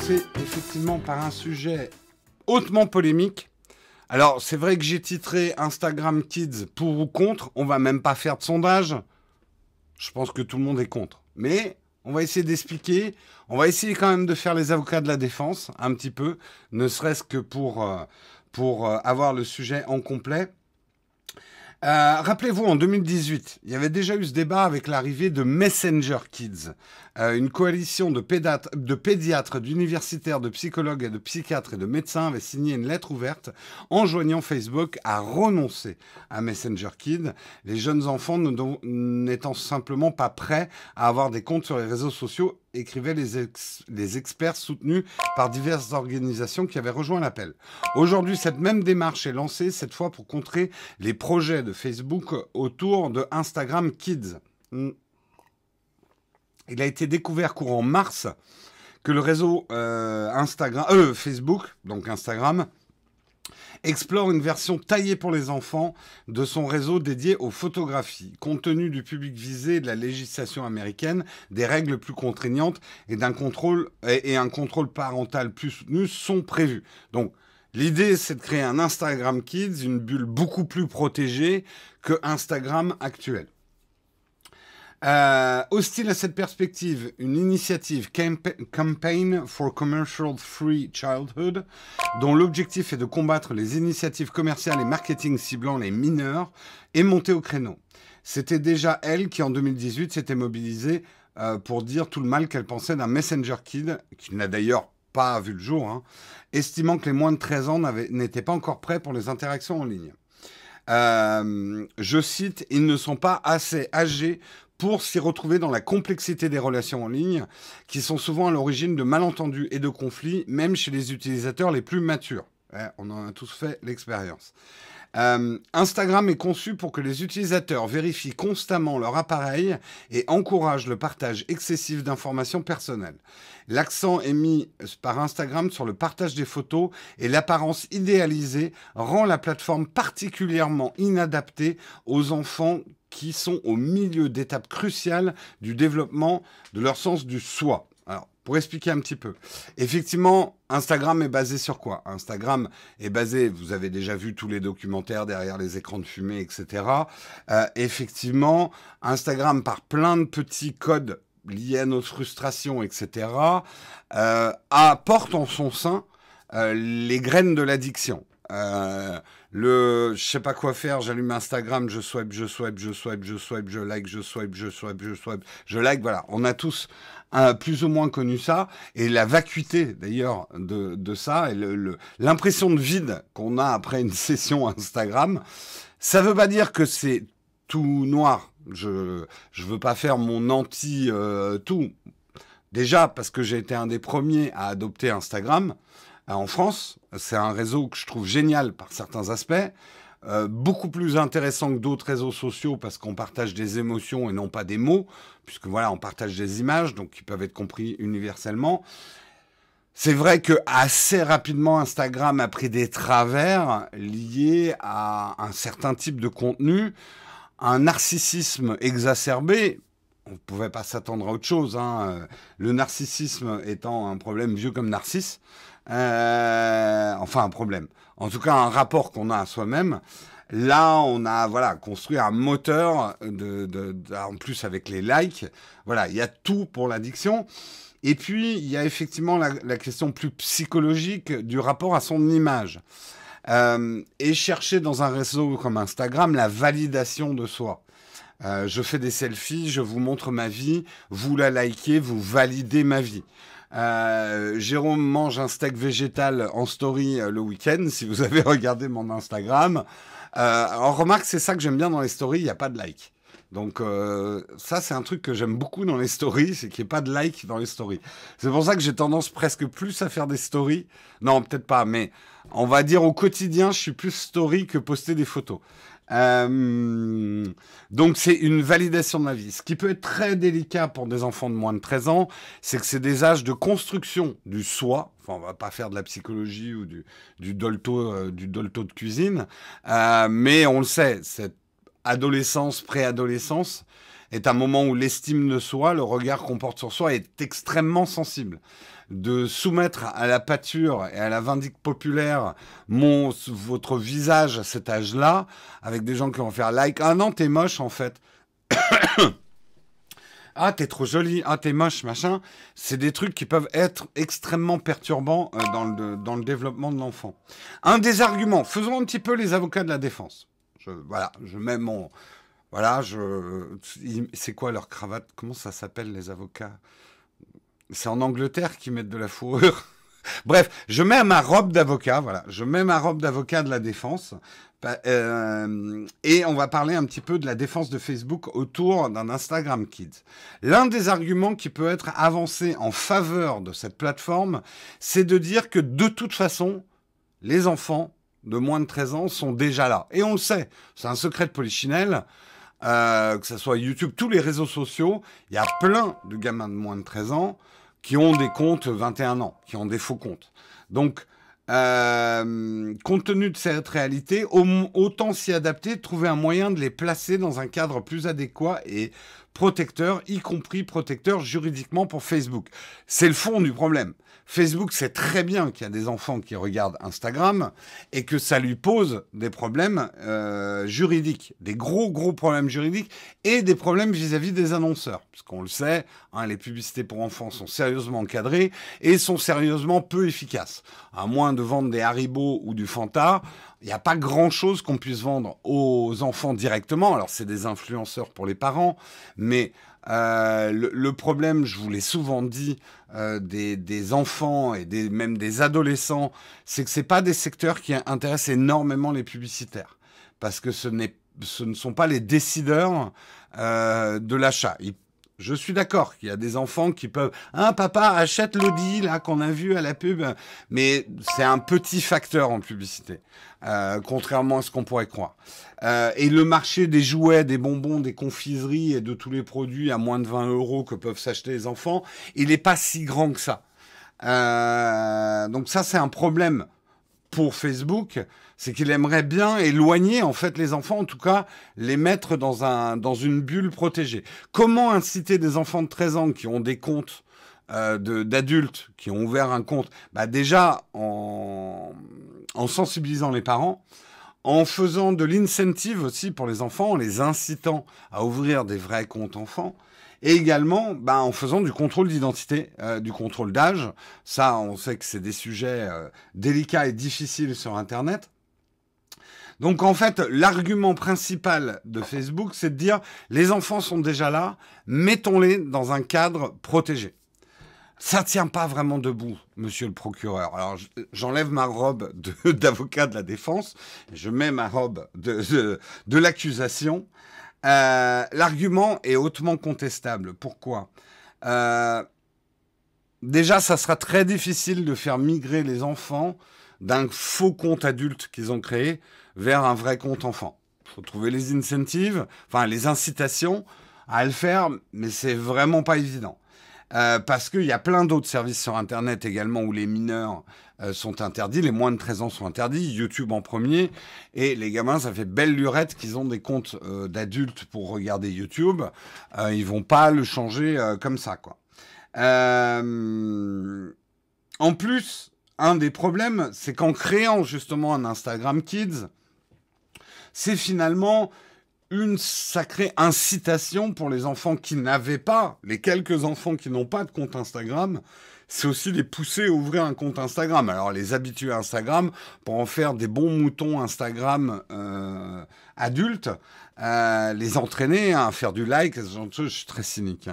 commencer effectivement par un sujet hautement polémique. Alors, c'est vrai que j'ai titré Instagram Kids pour ou contre. On va même pas faire de sondage. Je pense que tout le monde est contre. Mais on va essayer d'expliquer. On va essayer quand même de faire les avocats de la défense, un petit peu, ne serait-ce que pour avoir le sujet en complet. Rappelez-vous, en 2018, il y avait déjà eu ce débat avec l'arrivée de Messenger Kids, une coalition de pédiatres, d'universitaires, de psychologues et de psychiatres et de médecins avait signé une lettre ouverte enjoignant Facebook à renoncer à Messenger Kids, les jeunes enfants n'étant simplement pas prêts à avoir des comptes sur les réseaux sociaux, écrivaient les experts soutenus par diverses organisations qui avaient rejoint l'appel. Aujourd'hui, cette même démarche est lancée, cette fois pour contrer les projets de Facebook autour de Instagram Kids. Il a été découvert courant mars que le réseau Facebook, donc Instagram, explore une version taillée pour les enfants de son réseau dédié aux photographies. Compte tenu du public visé, de la législation américaine, des règles plus contraignantes et un contrôle parental plus soutenu sont prévus. Donc, l'idée, c'est de créer un Instagram Kids, une bulle beaucoup plus protégée que Instagram actuel. Hostile à cette perspective, une initiative Campaign for Commercial Free Childhood, dont l'objectif est de combattre les initiatives commerciales et marketing ciblant les mineurs, est montée au créneau. C'était déjà elle qui, en 2018, s'était mobilisée pour dire tout le mal qu'elle pensait d'un Messenger Kid, qui n'a d'ailleurs pas vu le jour, estimant que les moins de 13 ans n'étaient pas encore prêts pour les interactions en ligne. Je cite, « Ils ne sont pas assez âgés pour s'y retrouver dans la complexité des relations en ligne, qui sont souvent à l'origine de malentendus et de conflits, même chez les utilisateurs les plus matures. » On en a tous fait l'expérience. Instagram est conçu pour que les utilisateurs vérifient constamment leur appareil et encouragent le partage excessif d'informations personnelles. L'accent est mis par Instagram sur le partage des photos et l'apparence idéalisée rend la plateforme particulièrement inadaptée aux enfants qui sont au milieu d'étapes cruciales du développement de leur sens du soi. Alors, pour expliquer un petit peu, effectivement, Instagram est basé sur quoi? Instagram est basé, vous avez déjà vu tous les documentaires derrière les écrans de fumée, etc. Effectivement, Instagram, par plein de petits codes liés à notre frustration, etc., apporte en son sein les graines de l'addiction. Je sais pas quoi faire, j'allume Instagram, je swipe, je like, je like, voilà. On a tous plus ou moins connu ça, et la vacuité d'ailleurs de ça, et l'impression de vide qu'on a après une session Instagram, ça veut pas dire que c'est tout noir. Je veux pas faire mon anti-tout. Déjà, parce que j'ai été un des premiers à adopter Instagram, en France, c'est un réseau que je trouve génial par certains aspects, beaucoup plus intéressant que d'autres réseaux sociaux parce qu'on partage des émotions et non pas des mots, puisque voilà, on partage des images, donc qui peuvent être compris universellement. C'est vrai que assez rapidement, Instagram a pris des travers liés à un certain type de contenu, un narcissisme exacerbé. On ne pouvait pas s'attendre à autre chose, le narcissisme étant un problème vieux comme Narcisse. Enfin un problème, en tout cas un rapport qu'on a à soi-même. Là on a construit un moteur en plus avec les likes, voilà, il y a tout pour l'addiction. Et puis il y a effectivement la question plus psychologique du rapport à son image, et chercher dans un réseau comme Instagram la validation de soi. Je fais des selfies, je vous montre ma vie, vous la likez, vous validez ma vie. Jérôme mange un steak végétal en story le week-end, si vous avez regardé mon Instagram. Alors remarque, c'est ça que j'aime bien dans les stories, il n'y a pas de like. Donc ça, c'est un truc que j'aime beaucoup dans les stories, c'est qu'il n'y ait pas de like dans les stories. C'est pour ça que j'ai tendance presque plus à faire des stories. Non, peut-être pas, mais on va dire au quotidien, je suis plus story que poster des photos. Donc c'est une validation de ma vie. Ce qui peut être très délicat pour des enfants de moins de 13 ans, c'est que c'est des âges de construction du soi. Enfin, on va pas faire de la psychologie ou du dolto de cuisine, mais on le sait, adolescence, préadolescence, est un moment où l'estime de soi, le regard qu'on porte sur soi est extrêmement sensible. De soumettre à la pâture et à la vindicte populaire votre visage à cet âge-là, avec des gens qui vont faire like, ah non, t'es moche en fait. Ah, t'es trop jolie, ah, t'es moche, machin. C'est des trucs qui peuvent être extrêmement perturbants dans le développement de l'enfant. Un des arguments, faisons un petit peu les avocats de la défense. Voilà, je mets mon... Voilà, c'est quoi leur cravate? Comment ça s'appelle, les avocats? C'est en Angleterre qu'ils mettent de la fourrure. Bref, je mets ma robe d'avocat, voilà. Je mets ma robe d'avocat de la défense. Et on va parler un petit peu de la défense de Facebook autour d'un Instagram Kids. L'un des arguments qui peut être avancé en faveur de cette plateforme, c'est de dire que de toute façon, les enfants de moins de 13 ans sont déjà là. Et on le sait, c'est un secret de Polichinelle. Que ce soit YouTube, tous les réseaux sociaux, il y a plein de gamins de moins de 13 ans qui ont des comptes 21 ans, qui ont des faux comptes. Donc, compte tenu de cette réalité, autant s'y adapter, trouver un moyen de les placer dans un cadre plus adéquat et protecteur, y compris protecteur juridiquement pour Facebook. C'est le fond du problème. Facebook sait très bien qu'il y a des enfants qui regardent Instagram et que ça lui pose des problèmes juridiques, des gros problèmes juridiques et des problèmes vis-à-vis des annonceurs. Parce qu'on le sait, hein, les publicités pour enfants sont sérieusement encadrées et sont sérieusement peu efficaces. À moins de vendre des Haribo ou du Fanta, il n'y a pas grand-chose qu'on puisse vendre aux enfants directement. Alors, c'est des influenceurs pour les parents, mais le problème, je vous l'ai souvent dit, des enfants et même des adolescents, c'est que ce n'est pas des secteurs qui intéressent énormément les publicitaires. Parce que ce ne sont pas les décideurs de l'achat. Je suis d'accord qu'il y a des enfants qui peuvent... Hein, papa, achète l'Audi, là, qu'on a vu à la pub. Mais c'est un petit facteur en publicité, contrairement à ce qu'on pourrait croire. Et le marché des jouets, des bonbons, des confiseries et de tous les produits à moins de 20 € que peuvent s'acheter les enfants, il n'est pas si grand que ça. Donc ça, c'est un problème pour Facebook, c'est qu'il aimerait bien éloigner en fait les enfants, en tout cas les mettre dans une bulle protégée. Comment inciter des enfants de 13 ans qui ont des comptes d'adultes, qui ont ouvert un compte, déjà en sensibilisant les parents, en faisant de l'incentive aussi pour les enfants, en les incitant à ouvrir des vrais comptes enfants, et également en faisant du contrôle d'identité, du contrôle d'âge. Ça, on sait que c'est des sujets délicats et difficiles sur Internet. Donc en fait, l'argument principal de Facebook, c'est de dire les enfants sont déjà là, mettons-les dans un cadre protégé. Ça ne tient pas vraiment debout, monsieur le procureur. Alors, j'enlève ma robe d'avocat de la défense, je mets ma robe de l'accusation. L'argument est hautement contestable. Pourquoi ? Déjà, ça sera très difficile de faire migrer les enfants d'un faux compte adulte qu'ils ont créé vers un vrai compte enfant. Il faut trouver les incentives, enfin les incitations à le faire, mais c'est vraiment pas évident. Parce qu'il y a plein d'autres services sur Internet également où les mineurs sont interdits, les moins de 13 ans sont interdits, YouTube en premier, et les gamins, ça fait belle lurette qu'ils ont des comptes d'adultes pour regarder YouTube, ils vont pas le changer comme ça, quoi. En plus, un des problèmes, c'est qu'en créant justement un Instagram Kids, c'est finalement une sacrée incitation pour les enfants qui n'avaient pas, les quelques enfants qui n'ont pas de compte Instagram, c'est aussi les pousser à ouvrir un compte Instagram. Alors les habituer à Instagram pour en faire des bons moutons Instagram adultes, les entraîner à faire du like, ce genre de choses, je suis très cynique.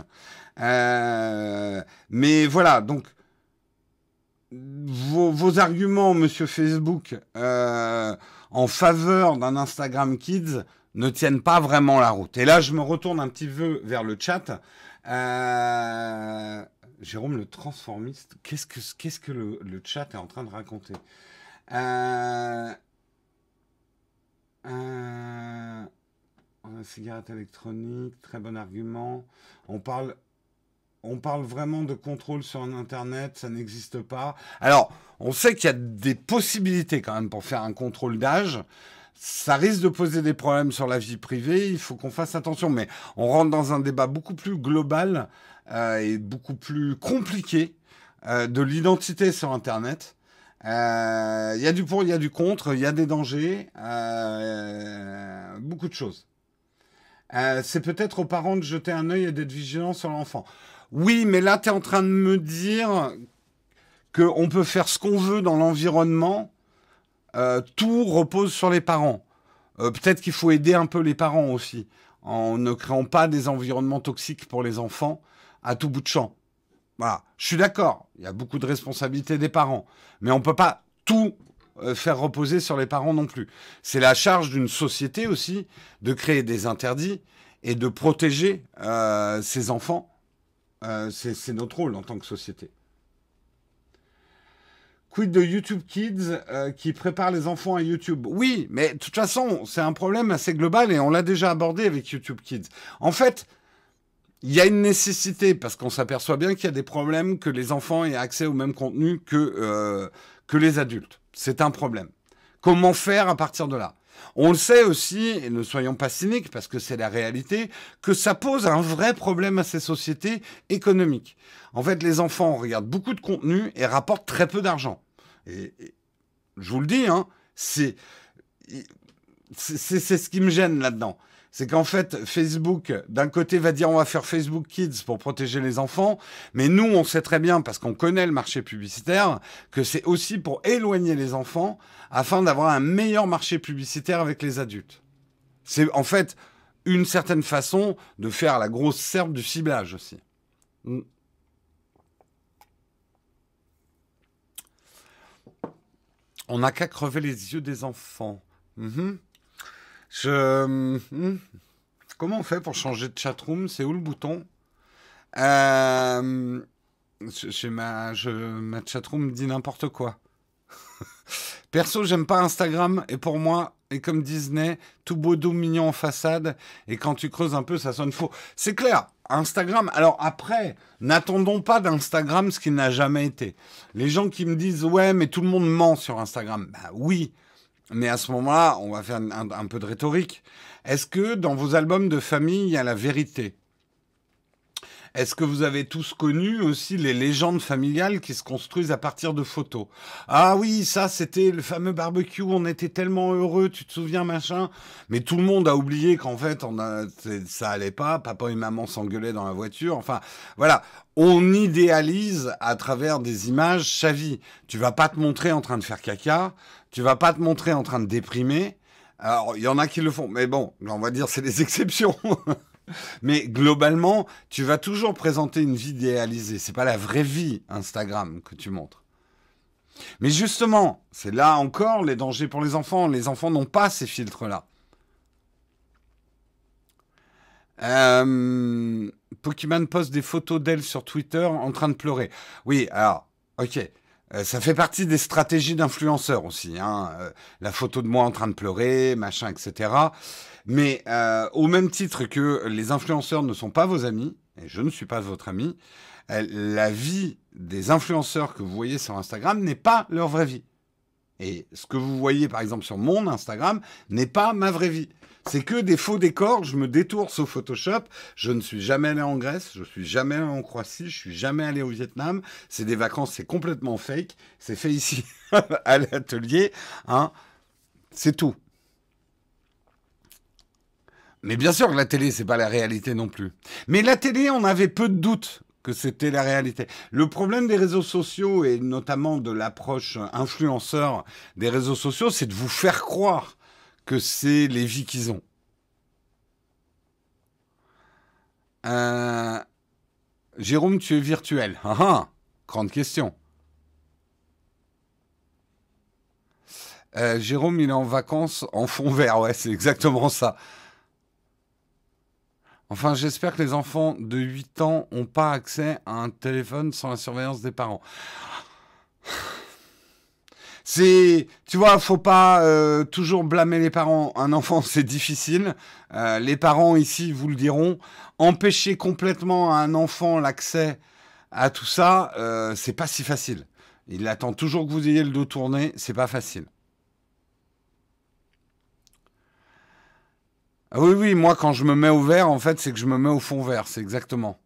Mais voilà, donc vos arguments, monsieur Facebook, en faveur d'un Instagram Kids, ne tiennent pas vraiment la route. Et là, je me retourne un petit peu vers le chat. Jérôme, le transformiste, qu'est-ce que le chat est en train de raconter? Cigarette électronique, très bon argument. On parle vraiment de contrôle sur un Internet, ça n'existe pas. Alors, on sait qu'il y a des possibilités quand même pour faire un contrôle d'âge. ça risque de poser des problèmes sur la vie privée, il faut qu'on fasse attention. Mais on rentre dans un débat beaucoup plus global et beaucoup plus compliqué de l'identité sur Internet. Il y a du pour, il y a du contre, il y a des dangers, beaucoup de choses. C'est peut-être aux parents de jeter un œil et d'être vigilants sur l'enfant. Oui, mais là, tu es en train de me dire qu'on peut faire ce qu'on veut dans l'environnement. Tout repose sur les parents. Peut-être qu'il faut aider un peu les parents aussi, en ne créant pas des environnements toxiques pour les enfants à tout bout de champ. Voilà, je suis d'accord, il y a beaucoup de responsabilités des parents, mais on ne peut pas tout faire reposer sur les parents non plus. C'est la charge d'une société aussi de créer des interdits et de protéger ses enfants. C'est notre rôle en tant que société. Quid de YouTube Kids qui prépare les enfants à YouTube? Oui, mais de toute façon, c'est un problème assez global et on l'a déjà abordé avec YouTube Kids. En fait, il y a une nécessité, parce qu'on s'aperçoit bien qu'il y a des problèmes que les enfants aient accès au même contenu que les adultes. C'est un problème. Comment faire à partir de là? On le sait aussi, et ne soyons pas cyniques, parce que c'est la réalité, que ça pose un vrai problème à ces sociétés économiques. En fait, les enfants regardent beaucoup de contenu et rapportent très peu d'argent. Et je vous le dis, hein, c'est ce qui me gêne là-dedans. C'est qu'en fait, Facebook, d'un côté, va dire on va faire Facebook Kids pour protéger les enfants, mais nous, on sait très bien, parce qu'on connaît le marché publicitaire, que c'est aussi pour éloigner les enfants afin d'avoir un meilleur marché publicitaire avec les adultes. C'est en fait une certaine façon de faire la grosse serpe du ciblage aussi. On n'a qu'à crever les yeux des enfants. Comment on fait pour changer de chatroom? C'est où le bouton? Ma chatroom me dit n'importe quoi. Perso, j'aime pas Instagram et pour moi, et comme Disney, tout beau, doux, mignon en façade et quand tu creuses un peu, ça sonne faux. C'est clair, Instagram. Alors après, n'attendons pas d'Instagram ce qui n'a jamais été. Les gens qui me disent ouais, mais tout le monde ment sur Instagram. Bah oui. Mais à ce moment-là, on va faire un peu de rhétorique. Est-ce que dans vos albums de famille, il y a la vérité? Est-ce que vous avez tous connu aussi les légendes familiales qui se construisent à partir de photos? Ah oui, ça, c'était le fameux barbecue, on était tellement heureux, tu te souviens, machin. Mais tout le monde a oublié qu'en fait, ça allait pas, papa et maman s'engueulaient dans la voiture. Enfin, voilà. On idéalise à travers des images sa vie. Tu vas pas te montrer en train de faire caca, tu vas pas te montrer en train de déprimer. Alors, il y en a qui le font, mais bon, on va dire c'est des exceptions. Mais globalement, tu vas toujours présenter une vie idéalisée. C'est pas la vraie vie Instagram que tu montres. Mais justement, c'est là encore les dangers pour les enfants. Les enfants n'ont pas ces filtres-là. Pokémon poste des photos d'elle sur Twitter en train de pleurer. Oui, alors, ok. Ça fait partie des stratégies d'influenceurs aussi. Hein. La photo de moi en train de pleurer, machin, etc. Mais au même titre que les influenceurs ne sont pas vos amis, et je ne suis pas votre ami, la vie des influenceurs que vous voyez sur Instagram n'est pas leur vraie vie. Et ce que vous voyez par exemple sur mon Instagram n'est pas ma vraie vie. C'est que des faux décors, je me détourne au Photoshop, je ne suis jamais allé en Grèce, je suis jamais allé en Croatie, je suis jamais allé au Vietnam, c'est des vacances, c'est complètement fake, c'est fait ici à l'atelier, hein. C'est tout. Mais bien sûr que la télé, c'est pas la réalité non plus. Mais la télé, on avait peu de doutes que c'était la réalité. Le problème des réseaux sociaux, et notamment de l'approche influenceur des réseaux sociaux, c'est de vous faire croire que c'est les vies qu'ils ont. Jérôme, tu es virtuel. Ah ah, grande question. Jérôme, il est en vacances en fond vert. Ouais, c'est exactement ça. Enfin, j'espère que les enfants de 8 ans n'ont pas accès à un téléphone sans la surveillance des parents. Tu vois, faut pas toujours blâmer les parents. Un enfant, c'est difficile. Les parents ici vous le diront. Empêcher complètement à un enfant l'accès à tout ça, c'est pas si facile. Il attend toujours que vous ayez le dos tourné, c'est pas facile. Ah oui, oui, moi quand je me mets au vert, en fait, c'est que je me mets au fond vert, c'est exactement.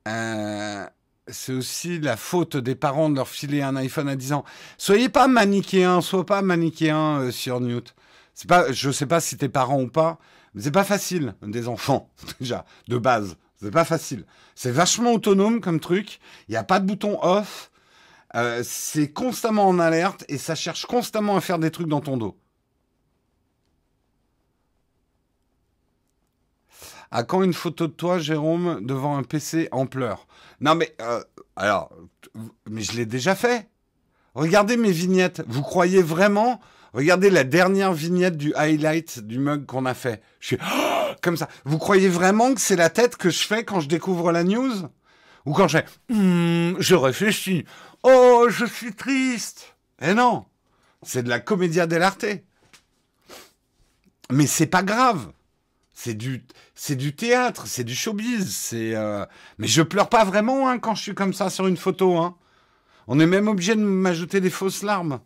Euh, c'est aussi la faute des parents de leur filer un iPhone à 10 ans. Sois pas manichéen sur Newt. C'est pas, je sais pas si t'es parent ou pas, mais c'est pas facile des enfants déjà de base. C'est pas facile. C'est vachement autonome comme truc. Il n'y a pas de bouton off. C'est constamment en alerte et ça cherche constamment à faire des trucs dans ton dos. À quand une photo de toi, Jérôme, devant un PC en pleurs? Non mais alors, mais je l'ai déjà fait. Regardez mes vignettes. Vous croyez vraiment? Regardez la dernière vignette du highlight du mug qu'on a fait. Je suis comme ça. Vous croyez vraiment que c'est la tête que je fais quand je découvre la news? Ou quand je fais je réfléchis. Oh, je suis triste. Eh non, c'est de la commedia dell'arte. Mais c'est pas grave. C'est du, c'est du théâtre, c'est du showbiz. Mais je pleure pas vraiment hein, quand je suis comme ça sur une photo. Hein. On est même obligé de m'ajouter des fausses larmes.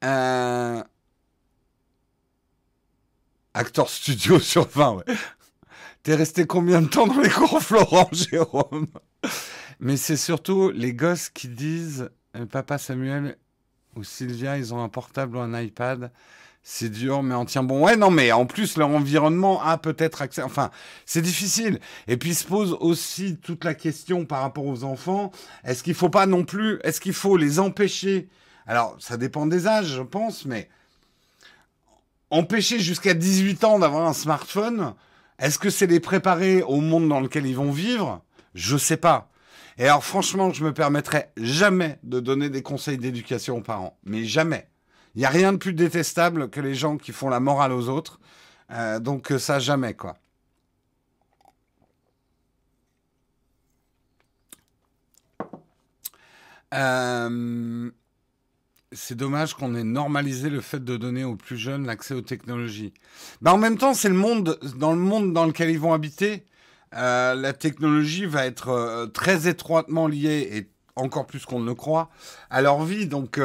Euh... Acteur studio sur 20, ouais. T'es resté combien de temps dans les cours Florent, Jérôme? Mais c'est surtout les gosses qui disent Papa Samuel ou Sylvia, ils ont un portable ou un iPad. C'est dur, mais on tient bon. Ouais, non, mais en plus, leur environnement a peut-être accès. Enfin, c'est difficile. Et puis se pose aussi toute la question par rapport aux enfants. Est-ce qu'il faut pas non plus. Est-ce qu'il faut les empêcher? Alors, ça dépend des âges, je pense, mais empêcher jusqu'à 18 ans d'avoir un smartphone, est-ce que c'est les préparer au monde dans lequel ils vont vivre? Je sais pas. Et alors, franchement, je me permettrai jamais de donner des conseils d'éducation aux parents. Mais jamais. Il n'y a rien de plus détestable que les gens qui font la morale aux autres. Donc ça, jamais, quoi. Euh, c'est dommage qu'on ait normalisé le fait de donner aux plus jeunes l'accès aux technologies. Ben, en même temps, c'est le monde dans lequel ils vont habiter. La technologie va être très étroitement liée, et encore plus qu'on ne le croit, à leur vie. Donc...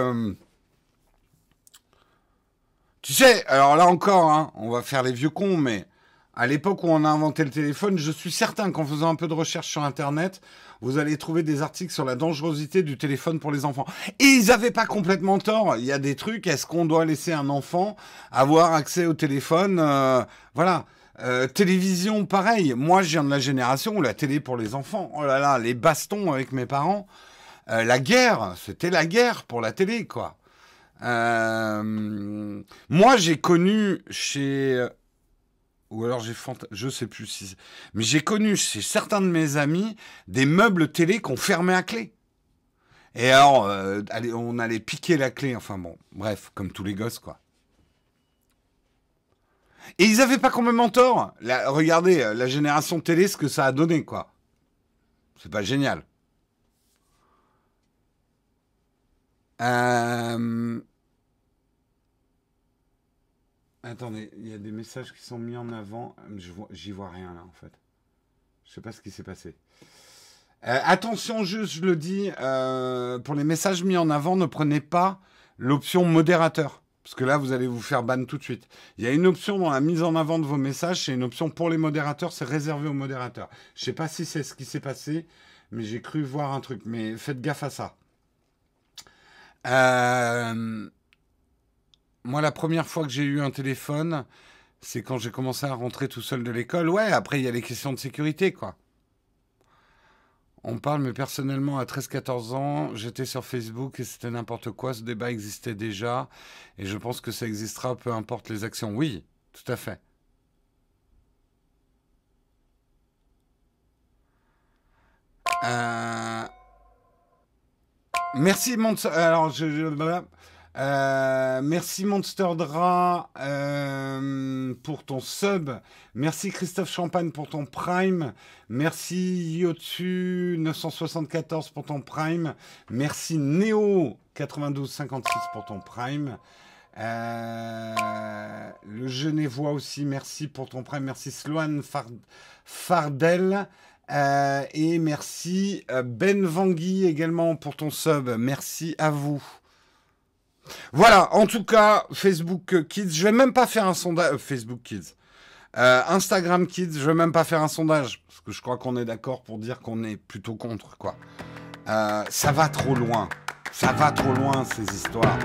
tu sais, alors là encore, hein, on va faire les vieux cons, mais à l'époque où on a inventé le téléphone, je suis certain qu'en faisant un peu de recherche sur Internet, vous allez trouver des articles sur la dangerosité du téléphone pour les enfants. Et ils n'avaient pas complètement tort. Il y a des trucs, est-ce qu'on doit laisser un enfant avoir accès au téléphone Voilà. Télévision, pareil. Moi, je viens de la génération où la télé pour les enfants, oh là là, les bastons avec mes parents, la guerre, c'était la guerre pour la télé, quoi. Moi, j'ai connu chez... Ou alors je sais plus si... Mais j'ai connu chez certains de mes amis des meubles télé qu'on fermait à clé. Et alors, on allait piquer la clé. Enfin bon, bref, comme tous les gosses, quoi. Et ils avaient pas complètement tort. Regardez, la génération télé, ce que ça a donné, quoi. C'est pas génial. Euh... Attendez, il y a des messages qui sont mis en avant. J'y vois rien là en fait. Je sais pas ce qui s'est passé. Attention, juste, je le dis, pour les messages mis en avant, ne prenez pas l'option modérateur. Parce que là, vous allez vous faire ban tout de suite. Il y a une option dans la mise en avant de vos messages, c'est une option pour les modérateurs, c'est réservé aux modérateurs. Je sais pas si c'est ce qui s'est passé, mais j'ai cru voir un truc. Mais faites gaffe à ça. Moi, la première fois que j'ai eu un téléphone, c'est quand j'ai commencé à rentrer tout seul de l'école. Ouais, après, il y a les questions de sécurité, quoi. On parle, mais personnellement, à 13-14 ans, j'étais sur Facebook et c'était n'importe quoi. Ce débat existait déjà et je pense que ça existera, peu importe les actions. Oui, tout à fait. Euh, Merci, Monster. Alors, voilà. Merci Monster Dra pour ton sub. Merci Christophe Champagne pour ton prime. Merci Yotu 974 pour ton prime. Merci Neo 9256 pour ton prime. Le Genevois aussi, merci pour ton prime. Merci Sloan Fardel. Et merci Ben Vangui également pour ton sub. Merci à vous. Voilà, en tout cas, Facebook Kids, je vais même pas faire un sondage. Facebook Kids. Instagram Kids, je vais même pas faire un sondage. Parce que je crois qu'on est d'accord pour dire qu'on est plutôt contre, quoi. Ça va trop loin. Ça va trop loin, ces histoires.